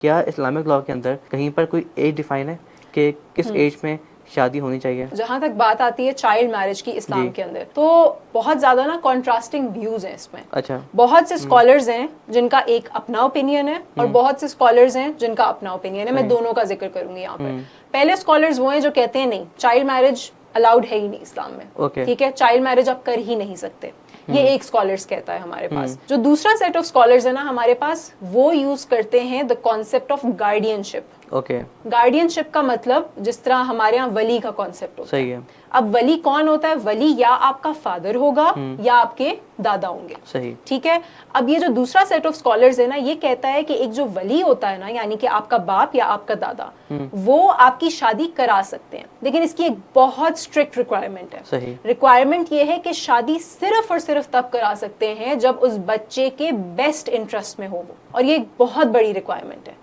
کیا Islamic law کے اندر کہیں پر کوئی ایج ڈیفائن ہے کہ کس ایج میں شادی ہونی چاہیے؟ جہاں تک بات آتی ہے چائلڈ میرج کی اسلام کے اندر، تو بہت زیادہ نا کنٹراسٹنگ ویوز ہیں اس میں. اچھا. بہت سے اسکالرز ہیں جن کا ایک اپنا اوپینین ہے اور بہت سے اسکالرز ہیں جن کا اپنا اوپینین ہے. میں دونوں کا ذکر کروں گی یہاں پر. پہلے اسکالرز وہ ہیں جو کہتے ہیں نہیں، چائلڈ میرج الاؤڈ ہے ہی نہیں اسلام میں. ٹھیک ہے، چائلڈ میرج آپ کر ہی نہیں سکتے. یہ ایک اسکالرز کہتا ہے ہمارے پاس. جو دوسرا سیٹ آف اسکالرز ہے نا ہمارے پاس، وہ یوز کرتے ہیں the concept of guardianship. Guardianship کا مطلب جس طرح ہمارے یہاں ولی کا کانسیپٹ ہوتا ہے. اب ولی کون ہوتا ہے؟ ولی یا آپ کا فادر ہوگا یا آپ کے دادا ہوں گے. صحیح. ٹھیک ہے. اب یہ جو دوسرا سیٹ آف اسکالرز ہے نا، یہ کہتا ہے کہ ایک جو ولی ہوتا ہے نا، یعنی کہ آپ کا باپ یا آپ کا دادا، وہ آپ کی شادی کرا سکتے ہیں، لیکن اس کی ایک بہت اسٹرکٹ ریکوائرمنٹ ہے. صحیح. ریکوائرمنٹ یہ ہے کہ شادی صرف اور صرف تب کرا سکتے ہیں جب اس بچے کے بیسٹ انٹرسٹ میں ہو وہ، اور یہ ایک بہت بڑی ریکوائرمنٹ ہے.